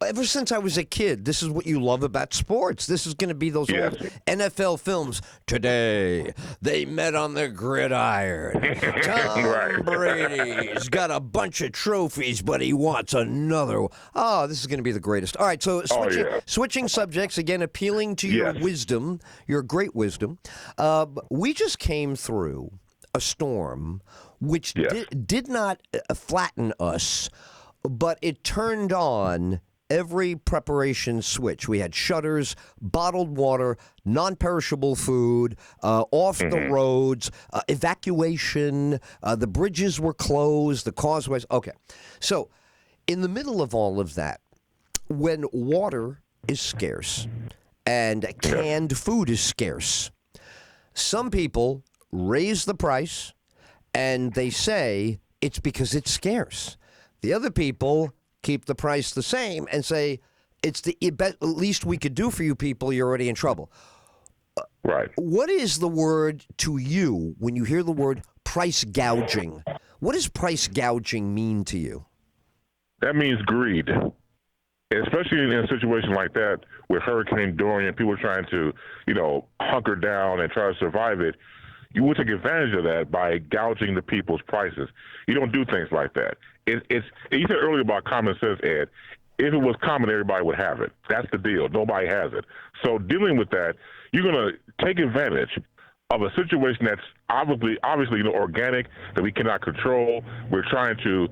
Ever since I was a kid, this is what you love about sports. This is going to be those Yes. old NFL films. Today, they met on the gridiron. Tom Right. Brady's got a bunch of trophies, but he wants another one. Oh, this is going to be the greatest. All right, so Oh, yeah. switching subjects, again, appealing to your Yes. wisdom, your great wisdom. We just came through a storm which Yes. did not flatten us, but it turned on every preparation switch. We had shutters, bottled water, non-perishable food, off the roads, evacuation. The bridges were closed, the causeways. Okay. So in the middle of all of that, when water is scarce and canned food is scarce, some people raise the price and they say it's because it's scarce. The other people keep the price the same and say it's the least we could do for you people. You're already in trouble. Right. What is the word to you when you hear the word price gouging? What does price gouging mean to you? That means greed, especially in a situation like that with Hurricane Dorian. People are trying to, hunker down and try to survive it. You would take advantage of that by gouging the people's prices. You don't do things like that. You said earlier about common sense, Ed. If it was common, everybody would have it. That's the deal. Nobody has it. So dealing with that, you're going to take advantage of a situation that's obviously, organic, that we cannot control. We're trying to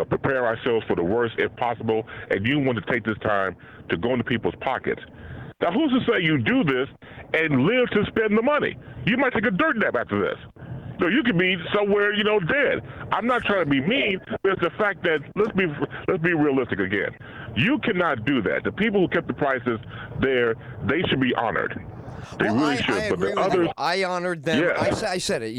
prepare ourselves for the worst if possible, and you want to take this time to go into people's pockets. Now, who's to say you do this and live to spend the money? You might take a dirt nap after this. So you could be somewhere, dead. I'm not trying to be mean, but it's the fact that let's be realistic again. You cannot do that. The people who kept the prices there, they should be honored. They really should. I But agree the with others, you. I honored them. Yeah. I said it.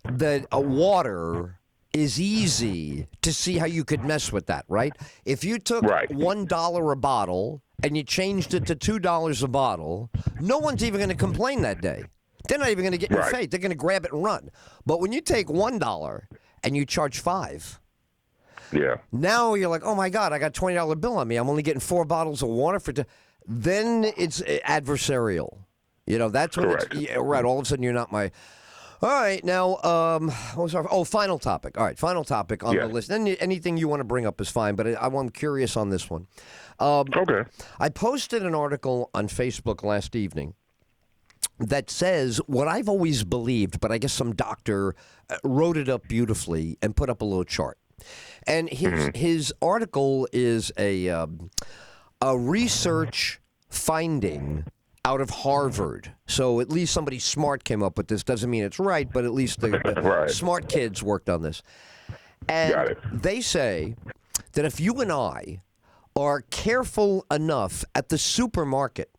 That water is easy to see how you could mess with that, right? If you took Right. $1 a bottle and you changed it to $2 a bottle, no one's even going to complain that day. They're not even going to get in your Right. face. They're going to grab it and run. But when you take $1 and you charge $5, yeah. now you're like, oh my God, I got a $20 bill on me. I'm only getting 4 bottles of water for. Then it's adversarial. That's when Correct. it's right. All of a sudden, you're not my. All right, now, what was our final topic? All right, final topic on Yeah. the list. Anything you want to bring up is fine, but I'm curious on this one. Okay. I posted an article on Facebook last evening that says what I've always believed, but I guess some doctor wrote it up beautifully and put up a little chart. And his article is a research finding out of Harvard. So at least somebody smart came up with this. Doesn't mean it's right, but at least the Right. smart kids worked on this. And Got it. they say that if you and I are careful enough at the supermarket,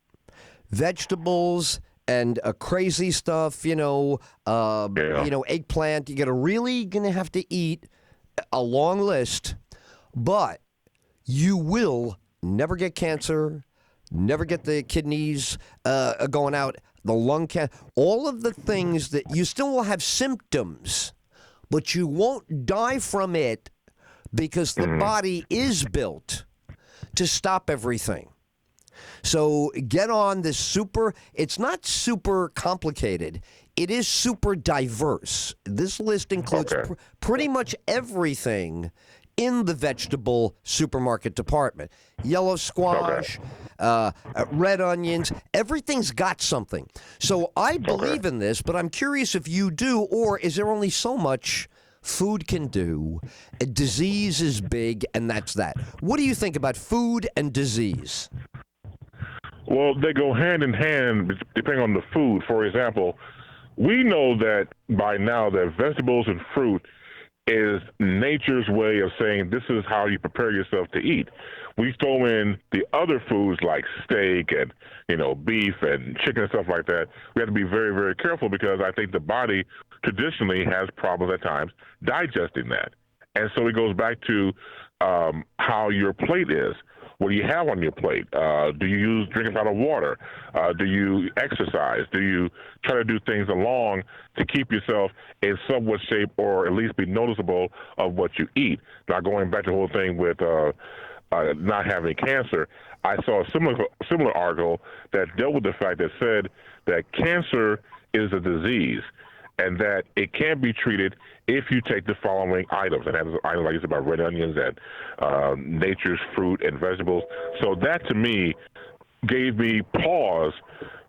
vegetables and crazy stuff, eggplant, you're really going to have to eat a long list, but you will never get cancer, never get the kidneys going out, the lung cancer, all of the things that you still will have symptoms, but you won't die from it because the body is built to stop everything. So get on this it's not super complicated. It is super diverse. This list includes Okay. pretty much everything in the vegetable supermarket department. Yellow squash, red onions, everything's got something. So I believe in this, but I'm curious if you do, or is there only so much food can do? A disease is big, and that's that. What do you think about food and disease? Well, they go hand in hand depending on the food. For example, we know that by now that vegetables and fruit is nature's way of saying this is how you prepare yourself to eat. We throw in the other foods like steak and, beef and chicken and stuff like that. We have to be very, very careful because I think the body traditionally has problems at times digesting that. And so it goes back to how your plate is. What do you have on your plate? Do you drink a lot of water? Do you exercise? Do you try to do things along to keep yourself in somewhat shape or at least be noticeable of what you eat? Now, going back to the whole thing with not having cancer. I saw a similar article that dealt with the fact that said that cancer is a disease and that it can be treated if you take the following items. And that's items like it's about red onions and nature's fruit and vegetables. So that to me gave me pause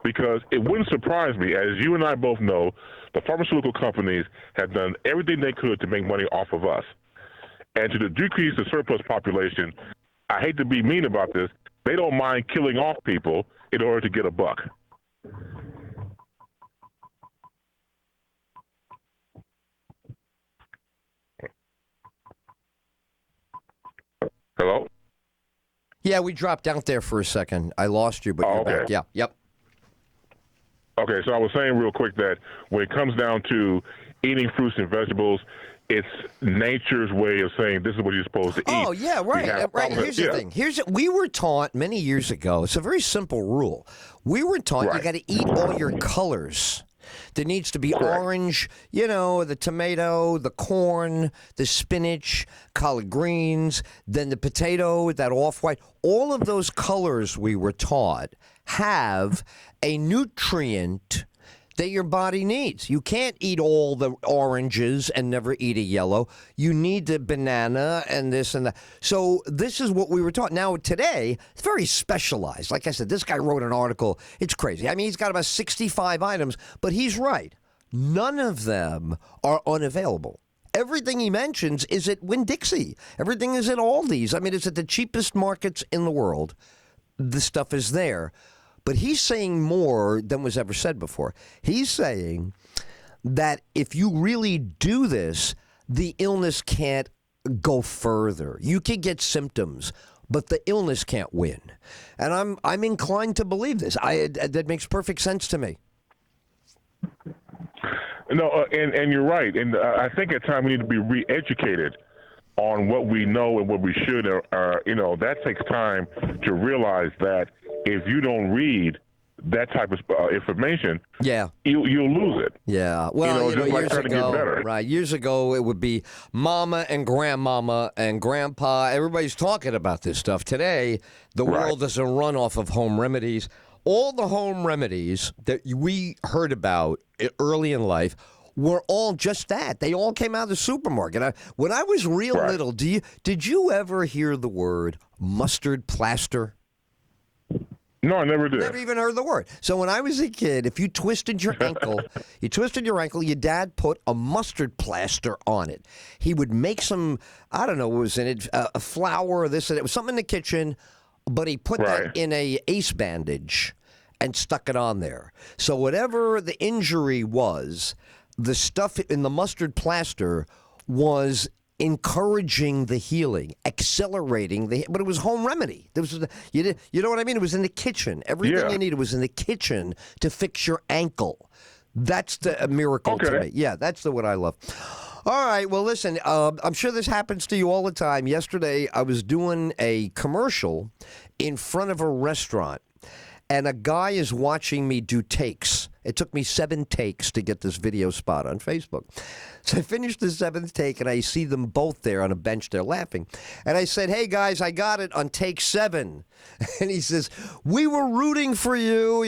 because it wouldn't surprise me, as you and I both know, the pharmaceutical companies have done everything they could to make money off of us. And to decrease the surplus population, I hate to be mean about this, they don't mind killing off people in order to get a buck. Hello? Yeah, we dropped out there for a second. I lost you, but you're okay. back. Yeah, yep. Okay, so I was saying real quick that when it comes down to eating fruits and vegetables, it's nature's way of saying this is what you're supposed to eat. Oh, yeah, right. Right. Here's the thing. We were taught many years ago, it's a very simple rule. We were taught you got to eat all your colors. There needs to be orange, the tomato, the corn, the spinach, collard greens, then the potato, that off-white. All of those colors we were taught have a nutrient that your body needs. You can't eat all the oranges and never eat a yellow. You need the banana and this and that. So this is what we were taught. Now today, it's very specialized. Like I said, this guy wrote an article. It's crazy. I mean, he's got about 65 items, but he's right. None of them are unavailable. Everything he mentions is at Winn-Dixie. Everything is at Aldi's. I mean, it's at the cheapest markets in the world. The stuff is there. But he's saying more than was ever said before. He's saying that if you really do this, the illness can't go further. You can get symptoms, but the illness can't win. And I'm inclined to believe this. That makes perfect sense to me. No, and you're right. And I think at times we need to be re-educated on what we know and what we should. That takes time to realize that if you don't read that type of information, you'll lose it. Yeah. Well, years ago, right? Years ago, it would be mama and grandmama and grandpa. Everybody's talking about this stuff. Today, the world doesn't run off of home remedies. All the home remedies that we heard about early in life were all just that. They all came out of the supermarket. When I was real little, did you ever hear the word mustard plaster? No, I never did. Never even heard the word. So when I was a kid, if you twisted your ankle, your dad put a mustard plaster on it. He would make some, I don't know what was in it, a flour or this and it was something in the kitchen, but he put that in a ace bandage and stuck it on there. So whatever the injury was, the stuff in the mustard plaster was encouraging the healing, accelerating but it was home remedy. There was, you know what I mean? It was in the kitchen. Everything you needed was in the kitchen to fix your ankle. That's the miracle to me. Yeah, that's the what I love. All right, well, listen, I'm sure this happens to you all the time. Yesterday, I was doing a commercial in front of a restaurant, and a guy is watching me do takes. It took me 7 takes to get this video spot on Facebook. So I finished the 7th take, and I see them both there on a bench. They're laughing. And I said, hey, guys, I got it on take 7. And he says, we were rooting for you,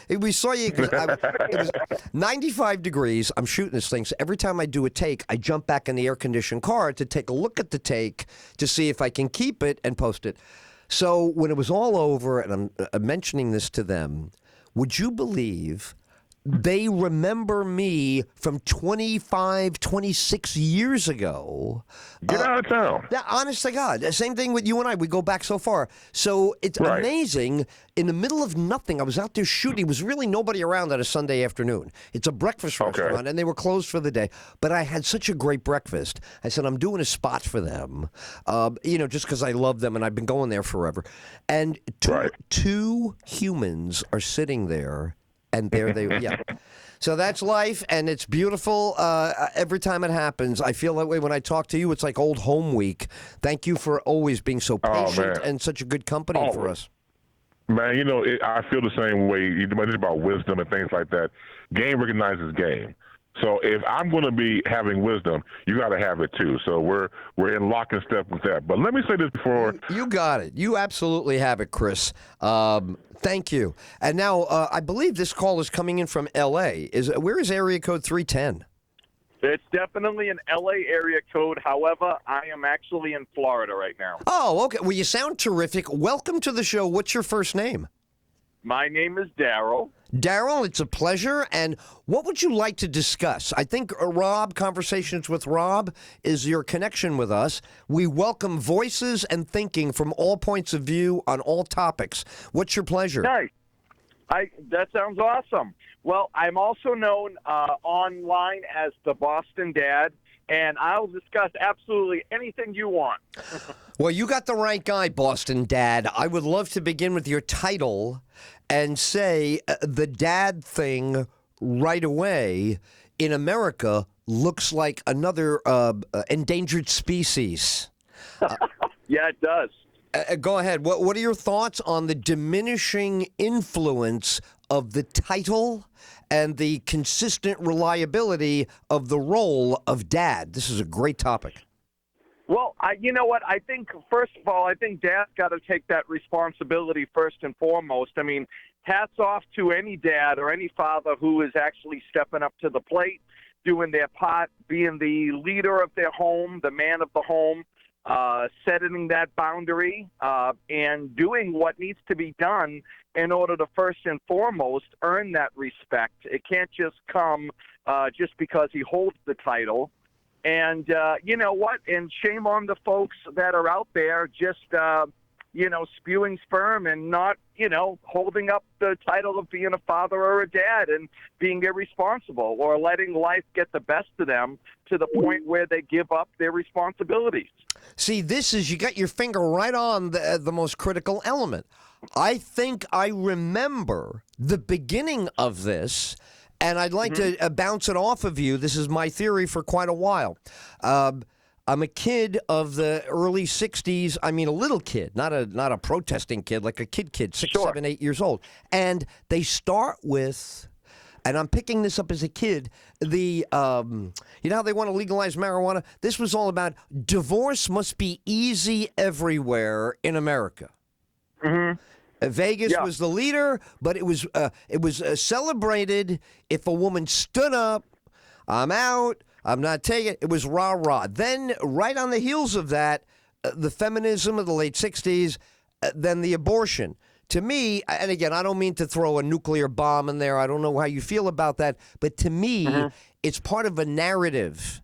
we saw you. It was 95 degrees. I'm shooting this thing. So every time I do a take, I jump back in the air-conditioned car to take a look at the take to see if I can keep it and post it. So when it was all over, and I'm mentioning this to them, would you believe they remember me from 25, 26 years ago? Get out of town. Yeah, honest to God. Same thing with you and I. We go back so far. So it's amazing. In the middle of nothing, I was out there shooting. There was really nobody around on a Sunday afternoon. It's a breakfast restaurant, and they were closed for the day. But I had such a great breakfast. I said, I'm doing a spot for them, just because I love them, and I've been going there forever. And two humans are sitting there, and there they So that's life, and it's beautiful. Every time it happens, I feel that way when I talk to you. It's like old home week. Thank you for always being so patient and such a good company for us. Man, I feel the same way. It's about wisdom and things like that. Game recognizes game. So if I'm going to be having wisdom, you got to have it too. So we're in lock and step with that. But let me say this before. You got it. You absolutely have it, Chris. Thank you. And now I believe this call is coming in from L.A. Where is area code 310? It's definitely an LA area code. However, I am actually in Florida right now. Oh, okay. Well, you sound terrific. Welcome to the show. What's your first name? My name is Daryl. Daryl, it's a pleasure. And what would you like to discuss? I think Rob, Conversations with Rob, is your connection with us. We welcome voices and thinking from all points of view on all topics. What's your pleasure? Nice. That sounds awesome. Well, I'm also known online as the Boston Dad, and I'll discuss absolutely anything you want. Well, you got the right guy, Boston Dad. I would love to begin with your title and say the dad thing right away in America looks like another endangered species. Yeah, it does. Go ahead. What are your thoughts on the diminishing influence of the title and the consistent reliability of the role of dad? This is a great topic. Well, you know what? I think, first of all, Dad's got to take that responsibility first and foremost. I mean, hats off to any dad or any father who is actually stepping up to the plate, doing their part, being the leader of their home, the man of the home, setting that boundary, and doing what needs to be done in order to first and foremost earn that respect. It can't just come just because he holds the title. And you know what? And shame on the folks that are out there just, spewing sperm and not, holding up the title of being a father or a dad and being irresponsible or letting life get the best of them to the point where they give up their responsibilities. See, you got your finger right on the most critical element. I think I remember the beginning of this, and I'd like to bounce it off of you. This is my theory for quite a while. I'm a kid of the early 60s. I mean, a little kid, not a protesting kid, like a kid, 6, Sure. 7, 8 years old. And they start with, and I'm picking this up as a kid, you know how they want to legalize marijuana? This was all about divorce must be easy everywhere in America. Mm-hmm. Vegas was the leader, but it was celebrated if a woman stood up. I'm out. I'm not taking it. It was rah-rah. Then, right on the heels of that, the feminism of the late 60s, then the abortion. To me, and again, I don't mean to throw a nuclear bomb in there. I don't know how you feel about that. But to me, it's part of a narrative.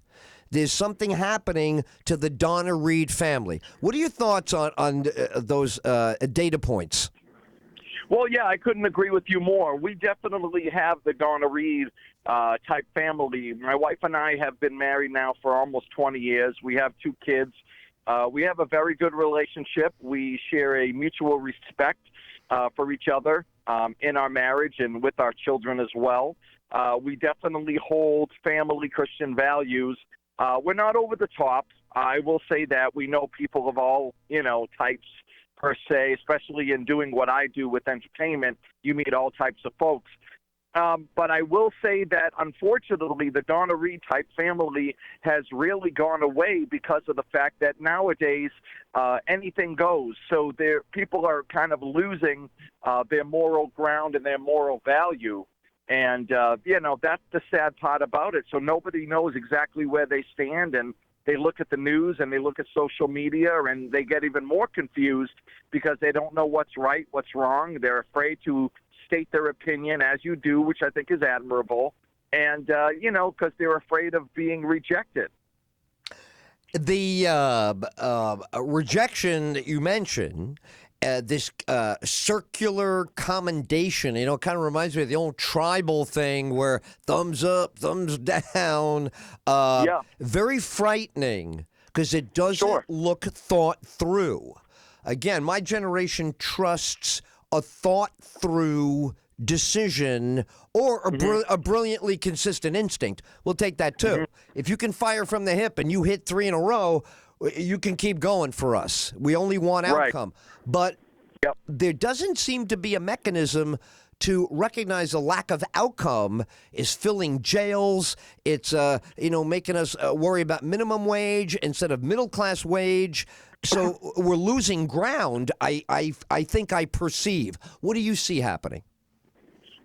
There's something happening to the Donna Reed family. What are your thoughts on those data points? Well, yeah, I couldn't agree with you more. We definitely have the Donna Reed type family. My wife and I have been married now for almost 20 years. We have 2 kids. We have a very good relationship. We share a mutual respect for each other in our marriage and with our children as well. We definitely hold family Christian values. We're not over the top. I will say that we know people of all, types per se, especially in doing what I do with entertainment. You meet all types of folks. But I will say that, unfortunately, the Donna Reed type family has really gone away because of the fact that nowadays anything goes. So people are kind of losing their moral ground and their moral value. And, that's the sad part about it. So nobody knows exactly where they stand, and they look at the news and they look at social media and they get even more confused because they don't know what's right, what's wrong. They're afraid to state their opinion, as you do, which I think is admirable, and, because they're afraid of being rejected. The rejection that you mentioned, this circular commendation, it kind of reminds me of the old tribal thing where thumbs up, thumbs down. Very frightening because it doesn't look thought through. Again, my generation trusts a thought-through decision or a brilliantly consistent instinct. We'll take that, too. If you can fire from the hip and you hit 3 in a row, you can keep going for us. We only want outcome. But there doesn't seem to be a mechanism to recognize a lack of outcome is filling jails. It's making us worry about minimum wage instead of middle class wage. So we're losing ground. I think I perceive. What do you see happening?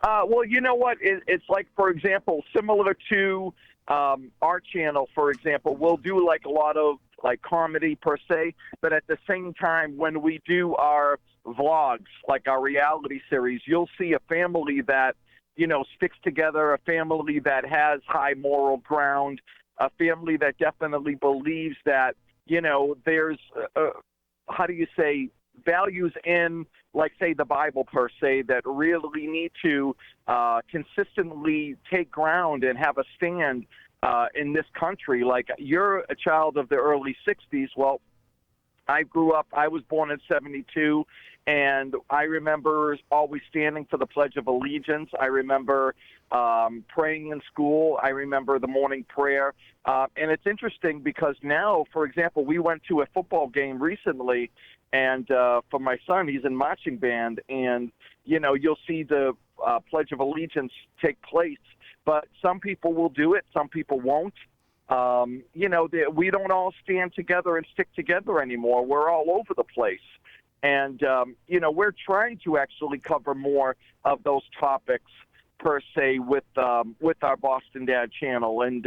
Well, you know what? It's like, for example, similar to our channel, for example, we'll do like a lot of like comedy per se, but at the same time, when we do our vlogs, like our reality series, you'll see a family that, sticks together, a family that has high moral ground, a family that definitely believes that, there's, how do you say, values in, like, say, the Bible per se, that really need to consistently take ground and have a stand in this country. Like, you're a child of the early 60s. Well, I was born in 72, and I remember always standing for the Pledge of Allegiance. I remember praying in school. I remember the morning prayer. And it's interesting because now, for example, we went to a football game recently, and for my son, he's in marching band, and, you'll see the Pledge of Allegiance take place. But some people will do it, some people won't. We don't all stand together and stick together anymore. We're all over the place. And, we're trying to actually cover more of those topics per se with our Boston Dad channel. And,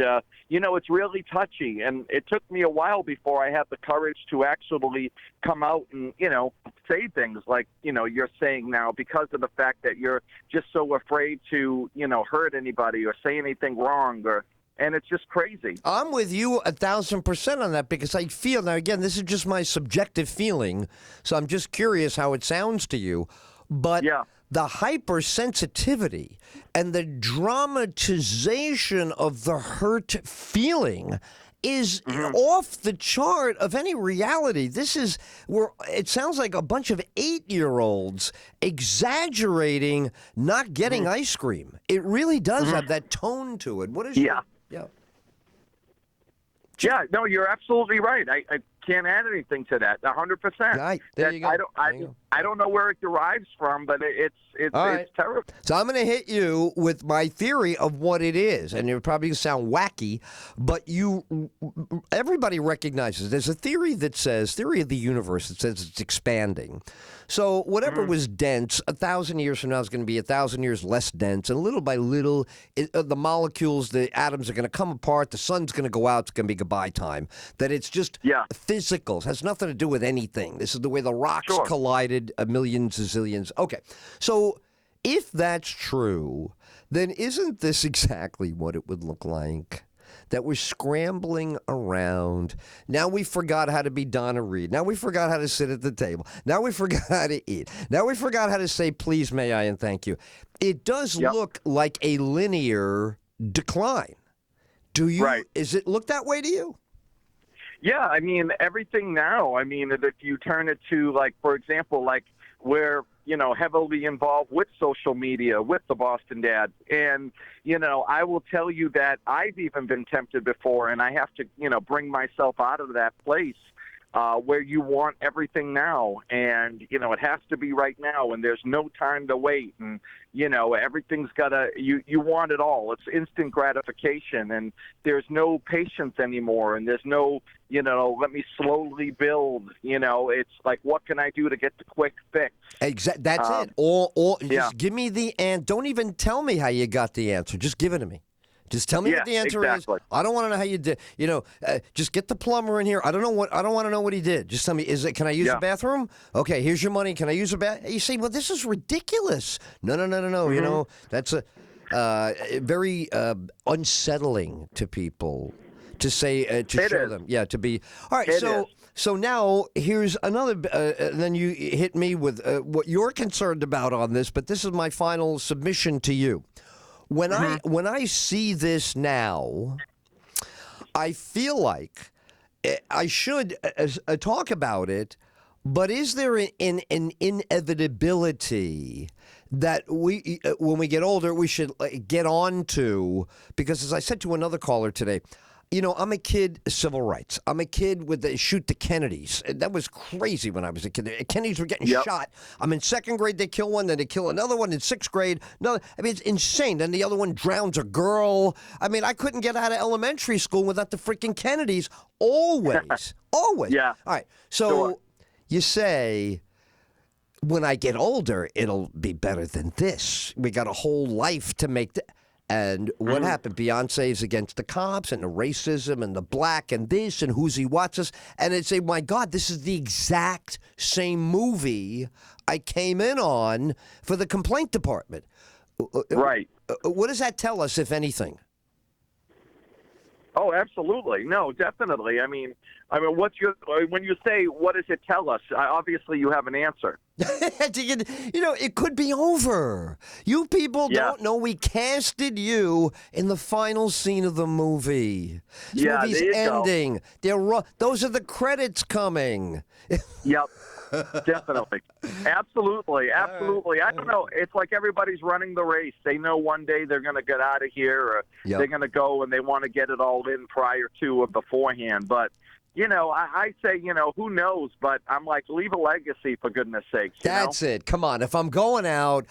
it's really touchy. And it took me a while before I had the courage to actually come out and, say things like, you're saying now, because of the fact that you're just so afraid to, hurt anybody or say anything wrong, and it's just crazy. I'm with you 1,000% on that, because I feel, now again, this is just my subjective feeling, so I'm just curious how it sounds to you, but the hypersensitivity and the dramatization of the hurt feeling is off the chart of any reality. It sounds like a bunch of 8-year-olds exaggerating not getting ice cream. It really does have that tone to it. What is Yeah, no, you're absolutely right. I can't add anything to that. 100%. Right. There you go. I don't know where it derives from, but it's terrible. So I'm going to hit you with my theory of what it is, and it probably going to sound wacky, but everybody recognizes there's a theory of the universe that says it's expanding. So whatever was dense 1,000 years from now is going to be 1,000 years less dense, and little by little, the molecules, the atoms are going to come apart. The sun's going to go out. It's going to be goodbye time. That it's just physical. It has nothing to do with anything. This is the way the rocks collided a million zillions. Okay, so if that's true, then isn't this exactly what it would look like? That we're scrambling around. Now we forgot how to be Donna Reed. Now we forgot how to sit at the table. Now we forgot how to eat. Now we forgot how to say please, may I, and thank you. It does look like a linear decline. Is it look that way to you? Yeah, I mean, everything now, if you turn it to, like, for example, like, we're, heavily involved with social media, with the Boston Dad. And, I will tell you that I've even been tempted before, and I have to, bring myself out of that place where you want everything now. And, it has to be right now, and there's no time to wait. And, everything's you want it all. It's instant gratification, and there's no patience anymore, and there's no, let me slowly build. It's like, what can I do to get the quick fix? Exactly. That's it. Just give me the answer. Don't even tell me how you got the answer. Just give it to me. Just tell me what the answer is. I don't want to know how you did. Just get the plumber in here. I don't want to know what he did. Just tell me, can I use the bathroom? Okay, here's your money. Can I use a bath? You say, well, this is ridiculous. No. That's very unsettling to people to say, to show them. Yeah, to be. All right, so now here's another, then you hit me with what you're concerned about on this, but this is my final submission to you. When I see this now, I feel like I should talk about it, but is there an inevitability that when we get older, we should get on to? Because as I said to another caller today, I'm a kid, civil rights. I'm a kid with the shoot the Kennedys. That was crazy when I was a kid. The Kennedys were getting shot. I'm in second grade, they kill one, then they kill another one in sixth grade. No, I mean, it's insane. Then the other one drowns a girl. I mean, I couldn't get out of elementary school without the freaking Kennedys. Always. Always. Yeah. All right. So you say, when I get older, it'll be better than this. We got a whole life to make And what happened? Beyonce's against the cops and the racism and the black and this and who's he watches. And they'd say, my God, this is the exact same movie I came in on for the complaint department. Right. What does that tell us, if anything? Oh, absolutely. No, definitely. I mean, when you say, what does it tell us? Obviously, you have an answer. It could be over. You people don't know we casted you in the final scene of the movie. This movie's there you ending. Those are the credits coming. Yep. Definitely. Absolutely. Absolutely. I don't know. It's like everybody's running the race. They know one day they're going to get out of here, or they're going to go and they want to get it all in prior to or beforehand. But, I say, who knows? But I'm like, leave a legacy, for goodness sakes. That's it. Come on. If I'm going out,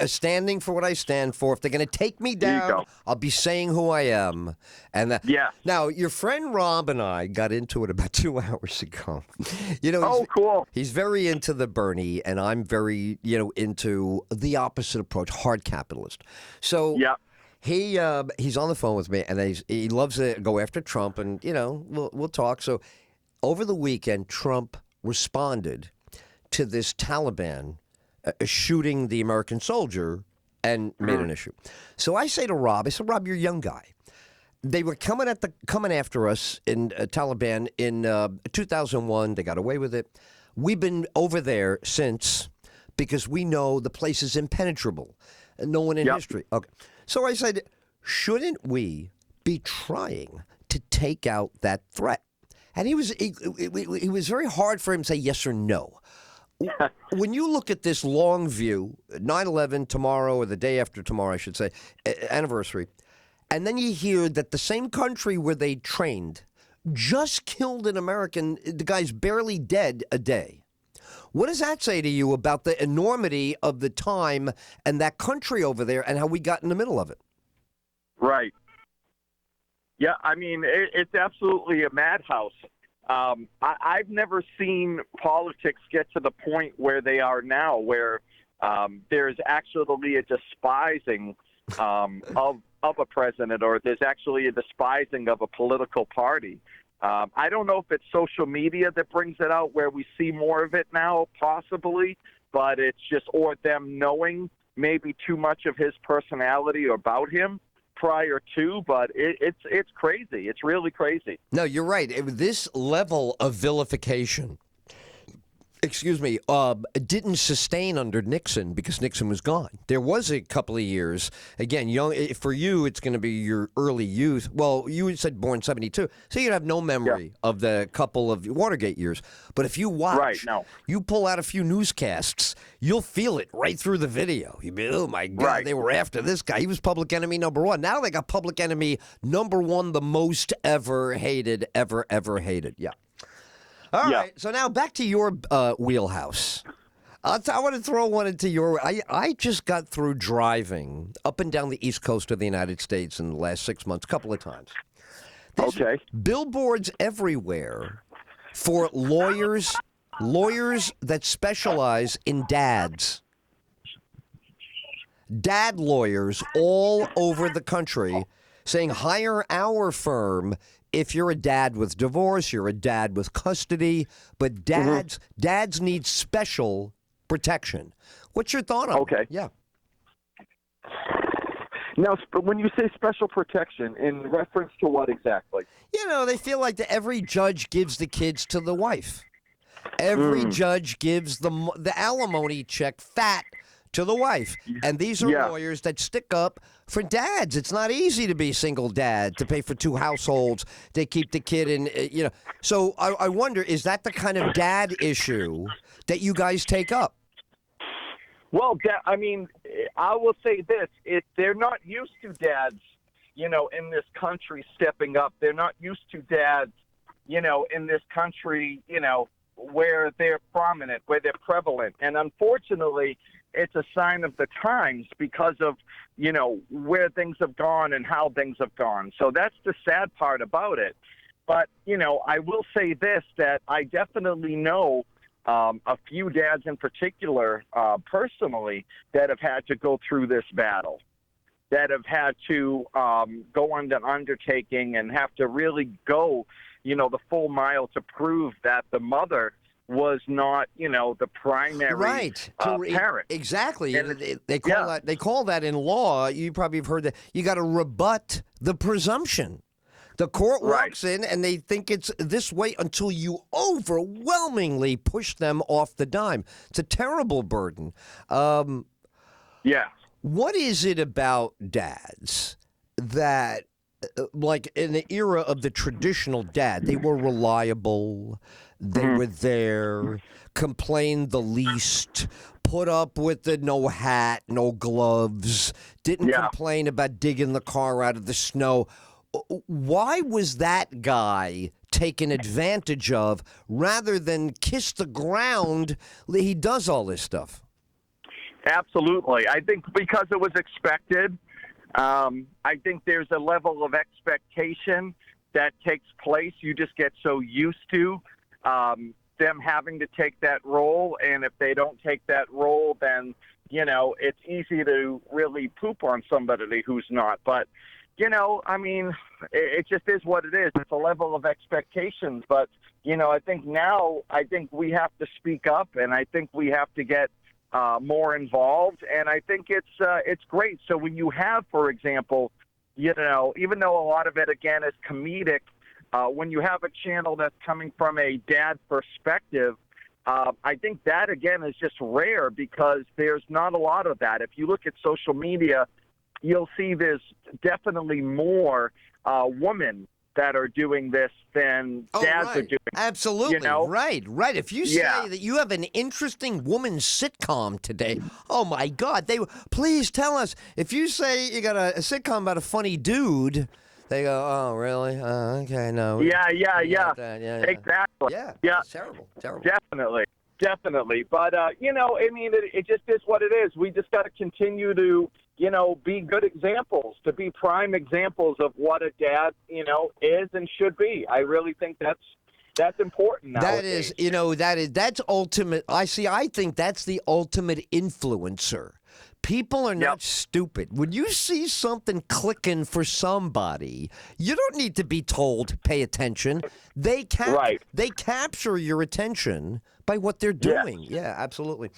standing for what I stand for. If they're going to take me down, I'll be saying who I am. And Now, your friend Rob and I got into it about 2 hours ago. Cool. He's very into the Bernie, and I'm very, into the opposite approach, hard capitalist. So he's on the phone with me, and he loves to go after Trump, and, we'll talk. So over the weekend, Trump responded to this Taliban shooting the American soldier and made an issue. So I say to Rob, Rob, you're a young guy. They were coming after us in Taliban in 2001. They got away with it. We've been over there since because we know the place is impenetrable. No one in history. Okay. So I said, shouldn't we be trying to take out that threat? And it was very hard for him to say yes or no. When you look at this long view, 9/11 tomorrow, or the day after tomorrow, I should say, anniversary, and then you hear that the same country where they trained just killed an American, the guy's barely dead a day. What does that say to you about the enormity of the time and that country over there and how we got in the middle of it? Right. Yeah, I mean, it's absolutely a madhouse. I've never seen politics get to the point where they are now, where there's actually a despising of a president, or there's actually a despising of a political party. I don't know if it's social media that brings it out, where we see more of it now, possibly, but it's just, or them knowing maybe too much of his personality or about him prior to, but it's crazy. It's really crazy. No, you're right. This level of vilification, didn't sustain under Nixon because Nixon was gone. There was a couple of years, again, young. For you, it's going to be your early youth. Well, you said born 72, so you'd have no memory of the couple of Watergate years. But if you watch, you pull out a few newscasts, you'll feel it right through the video. You'd be, oh my God, they were after this guy. He was public enemy number one. Now they got public enemy number one, the most ever hated, ever hated. Yeah. All right, so now back to your wheelhouse. I want to throw one into your. I just got through driving up and down the East Coast of the United States in the last 6 months, a couple of times. There's billboards everywhere for lawyers that specialize in dads. Dad lawyers all over the country saying, hire our firm. If you're a dad with divorce, you're a dad with custody, but dads need special protection. What's your thought on that? Yeah. Now, when you say special protection, in reference to what exactly? They feel like every judge gives the kids to the wife. Every judge gives the alimony check fat to the wife. And these are lawyers that stick up for dads. It's not easy to be a single dad, to pay for two households. They keep the kid in, So I wonder, is that the kind of dad issue that you guys take up? Well, I mean, I will say this. If they're not used to dads in this country stepping up. They're not used to dads, in this country, where they're prominent, where they're prevalent. And unfortunately, it's a sign of the times because of, where things have gone and how things have gone. So that's the sad part about it. But, I will say this, that I definitely know a few dads in particular, personally, that have had to go through this battle, that have had to go on the undertaking and have to really go, the full mile to prove that the mother was not, the primary parent. Exactly. And they call that in law. You probably have heard that. You got to rebut the presumption. The court walks in and they think it's this way until you overwhelmingly push them off the dime. It's a terrible burden. Yeah. What is it about dads that, like in the era of the traditional dad, they were reliable, they were there, complained the least, put up with the no hat, no gloves, didn't complain about digging the car out of the snow? Why was that guy taken advantage of rather than kiss the ground? He does all this stuff. Absolutely. I think because it was expected. I think there's a level of expectation that takes place. You just get so used to them having to take that role. And if they don't take that role, then, it's easy to really poop on somebody who's not. But, it just is what it is. It's a level of expectations. But, I think we have to speak up, and I think we have to get more involved, and I think it's great. So when you have, for example, even though a lot of it again is comedic, when you have a channel that's coming from a dad perspective, I think that again is just rare because there's not a lot of that. If you look at social media, you'll see there's definitely more women that are doing this than dads are doing. Absolutely. Right. If you say that you have an interesting woman's sitcom today, oh my God, please tell us. If you say you got a sitcom about a funny dude, they go, oh, really? Okay, no. Yeah. Exactly. Yeah. It's terrible. Definitely. But, it just is what it is. We just got to continue to, be good examples, to be prime examples of what a dad, is and should be. I really think that's important nowadays. That's ultimate. I think that's the ultimate influencer. People are not stupid. When you see something clicking for somebody, you don't need to be told, pay attention. They capture your attention by what they're doing. Yeah, absolutely.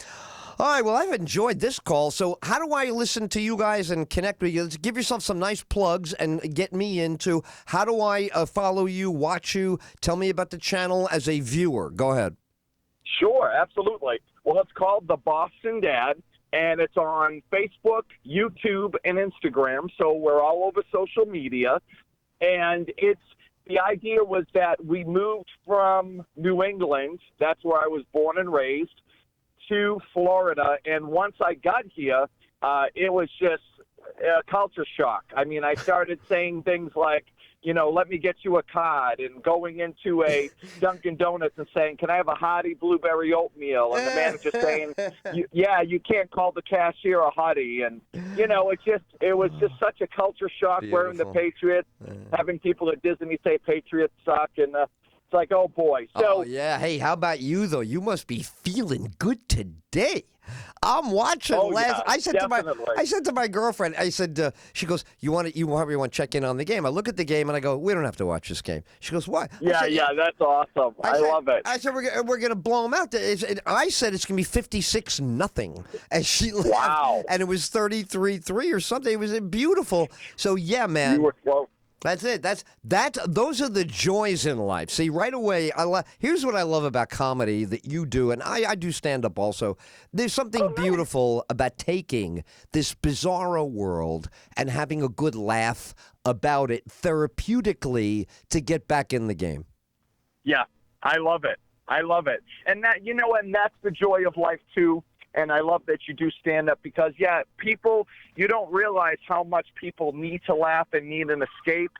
All right, well, I've enjoyed this call. So how do I listen to you guys and connect with you? Let's give yourself some nice plugs and get me into how do I follow you, watch you, tell me about the channel as a viewer. Go ahead. Sure, absolutely. Well, it's called The Boston Dad, and it's on Facebook, YouTube, and Instagram. So we're all over social media. And the idea was that we moved from New England, that's where I was born and raised, to Florida. And once I got here, it was just a culture shock. I mean, I started saying things like, let me get you a card, and going into a Dunkin' Donuts and saying, can I have a hearty blueberry oatmeal? And the manager saying, you can't call the cashier a hottie. And, it was just such a culture shock. Beautiful. Wearing the Patriots, having people at Disney say Patriots suck, and it's like, oh, boy. So, Hey, how about you, though? You must be feeling good today. I'm watching. I said to my girlfriend, I said, she goes, you want to check in on the game? I look at the game and I go, we don't have to watch this game. She goes, why? That's awesome. I love it. I said, we're going to blow them out. I said it's going to be 56-0, and she laughed. Wow. And it was 33-3 or something. It was beautiful. So yeah, man. You were close. That's it. Those are the joys in life. See, right away, here's what I love about comedy that you do, and I do stand up also. There's something beautiful about taking this bizarro world and having a good laugh about it therapeutically to get back in the game. Yeah, I love it. And that, and that's the joy of life too. And I love that you do stand up because, yeah, people, you don't realize how much people need to laugh and need an escape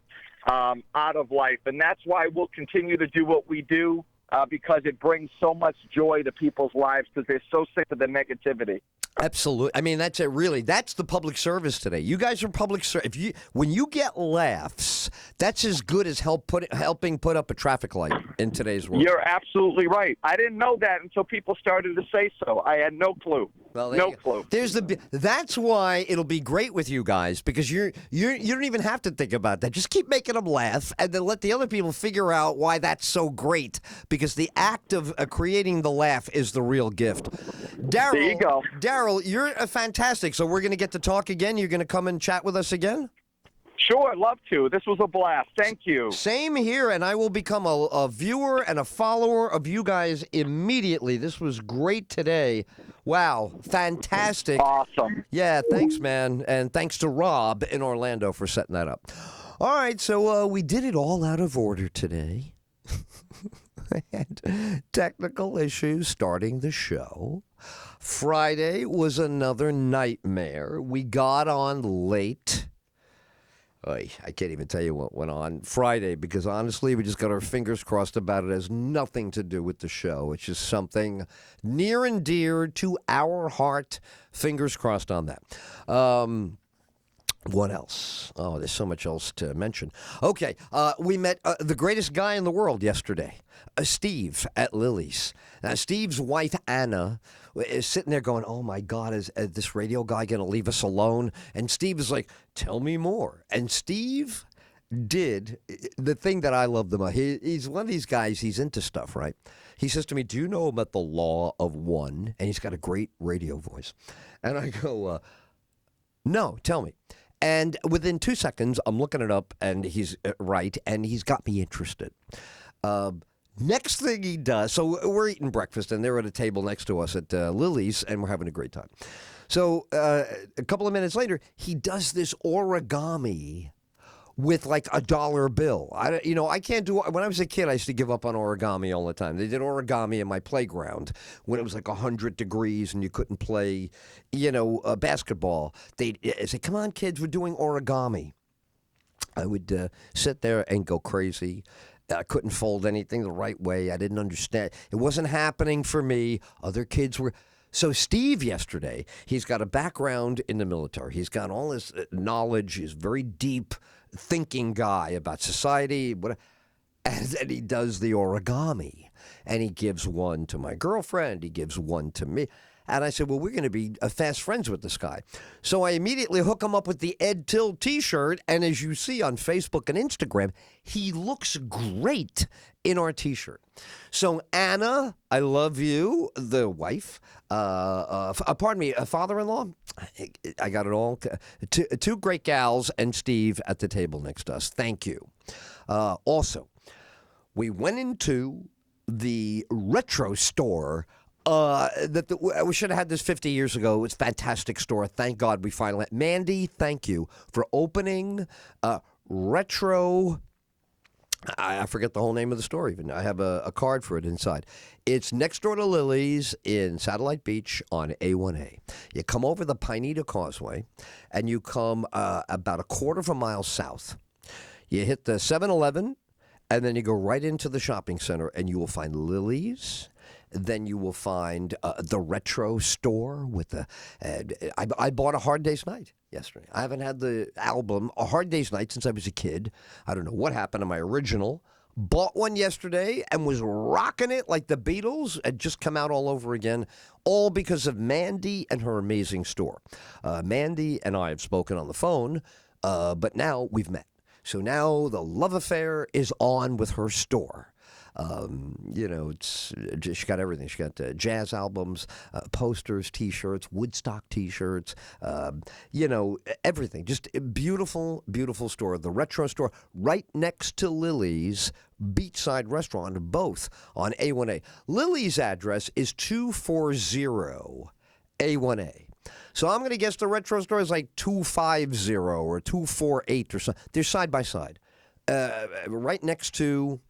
out of life. And that's why we'll continue to do what we do because it brings so much joy to people's lives because they're so sick of the negativity. Absolutely. I mean, that's it. Really, that's the public service today. You guys are public service. When you get laughs, that's as good as helping put up a traffic light in today's world. You're absolutely right. I didn't know that until people started to say so. I had no clue. Well, no clue. That's why it'll be great with you guys because you don't even have to think about that. Just keep making them laugh, and then let the other people figure out why that's so great. Because the act of creating the laugh is the real gift. Daryl, there you go. Daryl, you're fantastic. So we're going to get to talk again. You're going to come and chat with us again. Sure, I'd love to. This was a blast. Thank you. Same here, and I will become a viewer and a follower of you guys immediately. This was great today. Wow, fantastic. Awesome. Yeah, thanks, man. And thanks to Rob in Orlando for setting that up. All right, so we did it all out of order today. I had technical issues starting the show. Friday was another nightmare. We got on late. I can't even tell you what went on Friday because honestly, we just got our fingers crossed about it. It has nothing to do with the show. It's just something near and dear to our heart. Fingers crossed on that. What else? Oh, there's so much else to mention. Okay, we met the greatest guy in the world yesterday, Steve at Lily's. Now, Steve's wife, Anna, is sitting there going, oh, my God, is this radio guy going to leave us alone? And Steve is like, tell me more. And Steve did the thing that I love the most. He's one of these guys, he's into stuff, right? He says to me, do you know about the law of one? And he's got a great radio voice. And I go, no, tell me. And within 2 seconds, I'm looking it up, and he's right, and he's got me interested. Next thing he does, so we're eating breakfast, and they're at a table next to us at Lily's, and we're having a great time. So a couple of minutes later, he does this origami with like a dollar bill. I can't do. When I was a kid, I used to give up on origami all the time. They did origami in my playground when it was like 100 degrees and you couldn't play, basketball. They'd say, "Come on, kids, we're doing origami." I would sit there and go crazy. I couldn't fold anything the right way. I didn't understand. It wasn't happening for me. Other kids were. So Steve yesterday, he's got a background in the military. He's got all this knowledge. He's a very deep thinking guy about society. And then he does the origami. And he gives one to my girlfriend. He gives one to me. And I said, well, we're going to be fast friends with this guy. So I immediately hook him up with the Ed Tyll T-shirt. And as you see on Facebook and Instagram, he looks great in our T-shirt. So Anna, I love you, the wife. Pardon me, a father-in-law. I got it all. Two great gals and Steve at the table next to us. Thank you. Also, we went into the retro store. We should have had this 50 years ago. It's a fantastic store. Thank God we finally. Mandy, thank you for opening retro. I forget the whole name of the store even. I have a card for it inside. It's next door to Lily's in Satellite Beach on A1A. You come over the Pineda Causeway, and you come about a quarter of a mile south. You hit the 7-Eleven, and then you go right into the shopping center, and you will find Lily's. Then you will find the retro store with the. I bought A Hard Day's Night yesterday. I haven't had the album A Hard Day's Night since I was a kid. I don't know what happened to my original. Bought one yesterday and was rocking it like the Beatles. Had just come out all over again, all because of Mandy and her amazing store. Mandy and I have spoken on the phone, but now we've met. So now the love affair is on with her store. She got everything. She got jazz albums, posters, T-shirts, Woodstock T-shirts, everything. Just a beautiful, beautiful store. The retro store right next to Lily's Beachside Restaurant, both on A1A. Lily's address is 240 A1A. So I'm going to guess the retro store is like 250 or 248 or something. They're side by side. Right next to...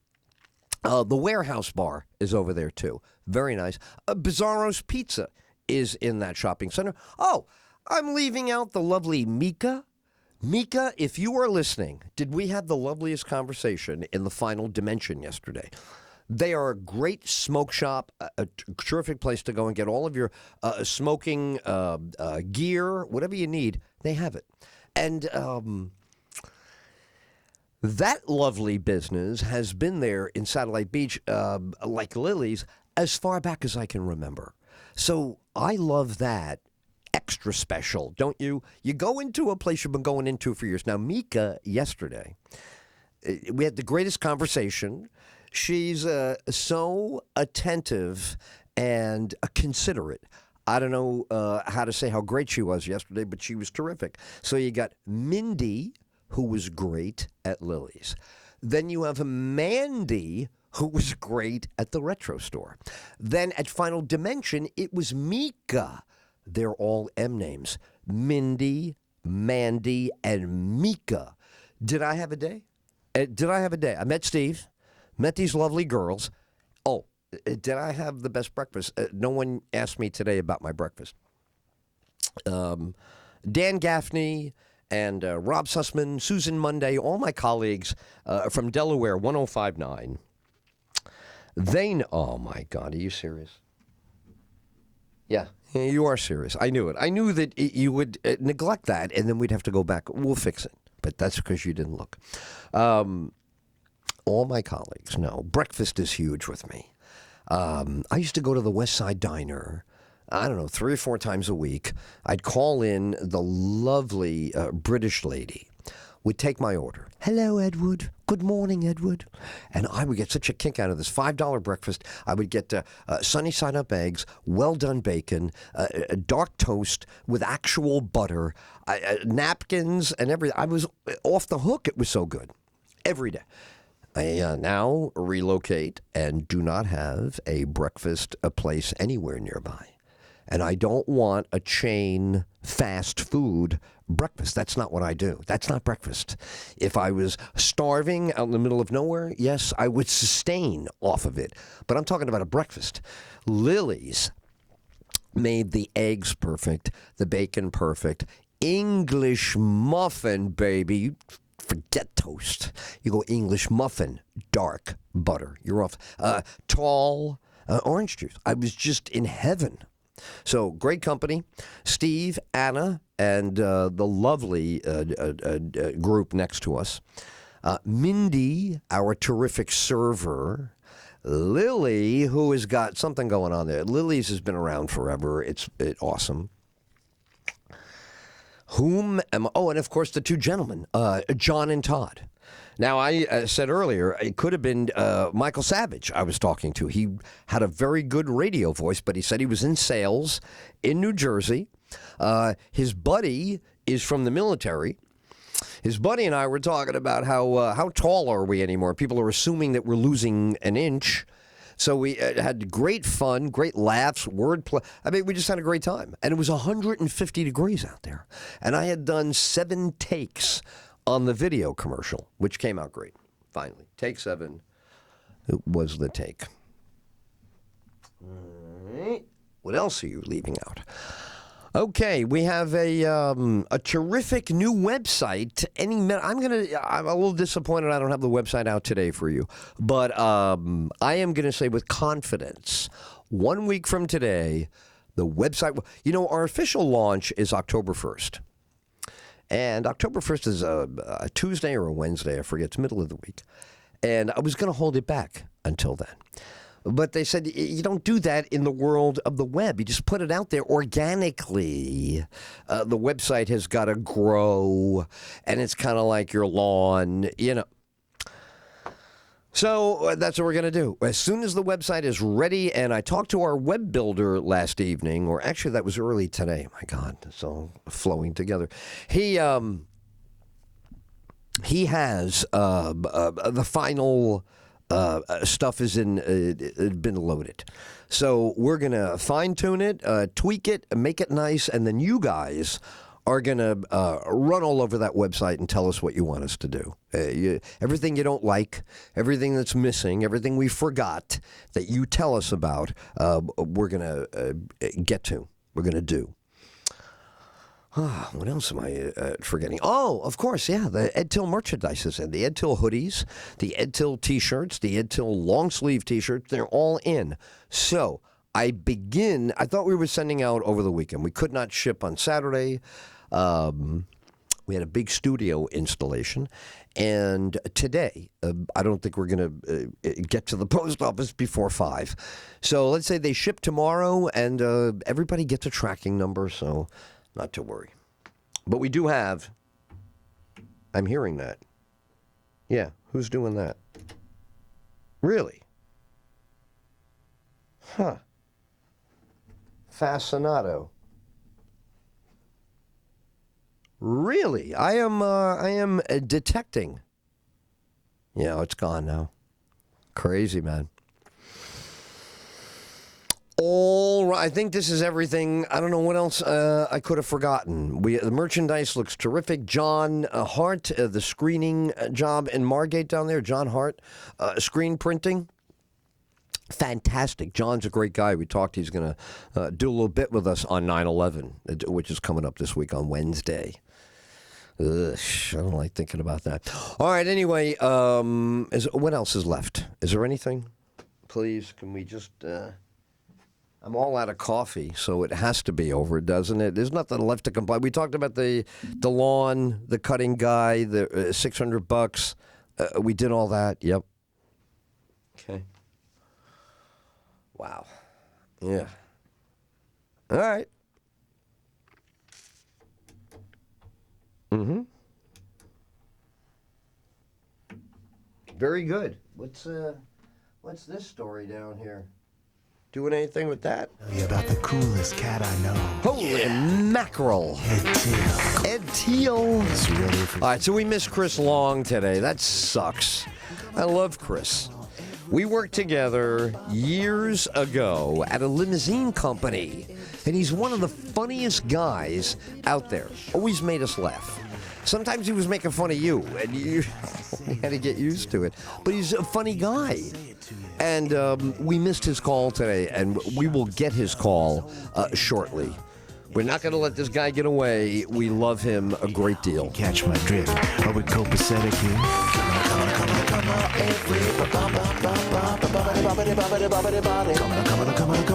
the Warehouse Bar is over there, too. Very nice. Bizarro's Pizza is in that shopping center. Oh, I'm leaving out the lovely Mika. Mika, if you are listening, did we have the loveliest conversation in the Final Dimension yesterday? They are a great smoke shop, a terrific place to go and get all of your smoking gear, whatever you need. They have it. And that lovely business has been there in Satellite Beach, like Lily's, as far back as I can remember. So I love that. Extra special, don't you? You go into a place you've been going into for years. Now, Mika, yesterday, we had the greatest conversation. She's so attentive and considerate. I don't know how to say how great she was yesterday, but she was terrific. So you got Mindy, who was great at Lily's. Then you have Mandy, who was great at the retro store. Then at Final Dimension, it was Mika. They're all M names. Mindy, Mandy, and Mika. Did I have a day? I met Steve, met these lovely girls. Oh, did I have the best breakfast? No one asked me today about my breakfast. Dan Gaffney and Rob Sussman, Susan Monday, all my colleagues from Delaware, 105.9. Oh, my God, are you serious? Yeah, you are serious. I knew it. I knew that you would neglect that, and then we'd have to go back. We'll fix it. But that's because you didn't look. All my colleagues know breakfast is huge with me. I used to go to the West Side Diner, I don't know, 3 or 4 times a week. I'd call in the lovely British lady, would take my order. Hello, Edward. Good morning, Edward. And I would get such a kick out of this $5 breakfast. I would get sunny side up eggs, well done bacon, dark toast with actual butter, napkins, and everything. I was off the hook. It was so good. Every day. I now relocate and do not have a breakfast place anywhere nearby. And I don't want a chain fast food breakfast. That's not what I do. That's not breakfast. If I was starving out in the middle of nowhere, yes, I would sustain off of it. But I'm talking about a breakfast. Lily's made the eggs perfect, the bacon perfect, English muffin, baby. Forget toast. You go English muffin, dark butter. You're off. Tall orange juice. I was just in heaven. So great company. Steve, Anna, and the lovely group next to us. Mindy, our terrific server. Lily, who has got something going on there. Lily's has been around forever. It's awesome. And of course, the 2 gentlemen, John and Todd. Now, I said earlier, it could have been Michael Savage I was talking to. He had a very good radio voice, but he said he was in sales in New Jersey. His buddy is from the military. His buddy and I were talking about how tall are we anymore? People are assuming that we're losing an inch. So we had great fun, great laughs, wordplay. I mean, we just had a great time. And it was 150 degrees out there. And I had done 7 takes on the video commercial, which came out great. Finally, take 7 was the take. All right. What else are you leaving out? Okay, we have a terrific new website. Any minute, I'm a little disappointed I don't have the website out today for you, but I am going to say with confidence, 1 week from today, the website. You know, our official launch is October 1st. And October 1st is a Tuesday or a Wednesday, I forget, it's middle of the week. And I was going to hold it back until then. But they said you don't do that in the world of the web. You just put it out there organically. The website has got to grow, and it's kind of like your lawn, you know. So that's what we're going to do. As soon as the website is ready, and I talked to our web builder last evening, or actually that was early today. My God, it's all flowing together. He has the final stuff is been loaded. So we're going to fine tune it, tweak it, make it nice, and then you guys are going to run all over that website and tell us what you want us to do. Everything you don't like, everything that's missing, everything we forgot that you tell us about, we're going to get to. we're going to do. What else am I forgetting? Oh, of course, yeah. The Ed Tyll merchandise is in. The Ed Tyll hoodies, the Ed Tyll T-shirts, the Ed Tyll long sleeve T-shirts. They're all in. So I thought we were sending out over the weekend. We could not ship on Saturday. We had a big studio installation. And today, I don't think we're going to get to the post office before 5. So let's say they ship tomorrow, and everybody gets a tracking number, so not to worry. But we do have, I'm hearing that. Yeah, who's doing that? Really? Huh. Fascinato. Really? I am detecting. Yeah, it's gone now. Crazy, man. All right, I think this is everything. I don't know what else I could have forgotten. The merchandise looks terrific. John Hart, the screening job in Margate down there, John Hart, screen printing. Fantastic. John's a great guy. We talked. He's going to do a little bit with us on 9/11, which is coming up this week on Wednesday. Ugh, I don't like thinking about that. All right, anyway, what else is left? Is there anything? Please, can we just... I'm all out of coffee, so it has to be over, doesn't it? There's nothing left to complain. We talked about the lawn, the cutting guy, the $600. We did all that. Yep. Okay. Wow. Yeah. All right. Mm-hmm. Very good. What's this story down here? Doing anything with that? Tell you about the coolest cat I know. Holy mackerel. Ed Tyll. Ed Tyll. It's ready for... All right, so we missed Chris Long today. That sucks. I love Chris. We worked together years ago at a limousine company, and he's one of the funniest guys out there. Always made us laugh. Sometimes he was making fun of you, and you had to get used to it. But he's a funny guy. And we missed his call today, and we will get his call shortly. We're not going to let this guy get away. We love him a great deal. Catch my drift. Are we copacetic here? Come on,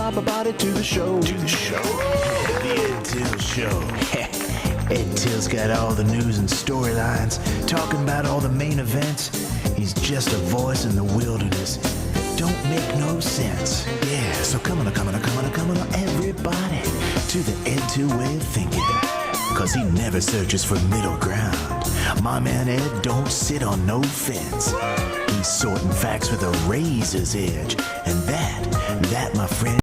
everybody to the show. To the show. The Ed Tyll Show. Ed Till's got all the news and storylines, talking about all the main events. He's just a voice in the wilderness that don't make no sense. Yeah, so come on, everybody, to the Ed Tyll way of thinking. Cause he never searches for middle ground. My man Ed don't sit on no fence. He's sorting facts with a razor's edge. And that, my friend,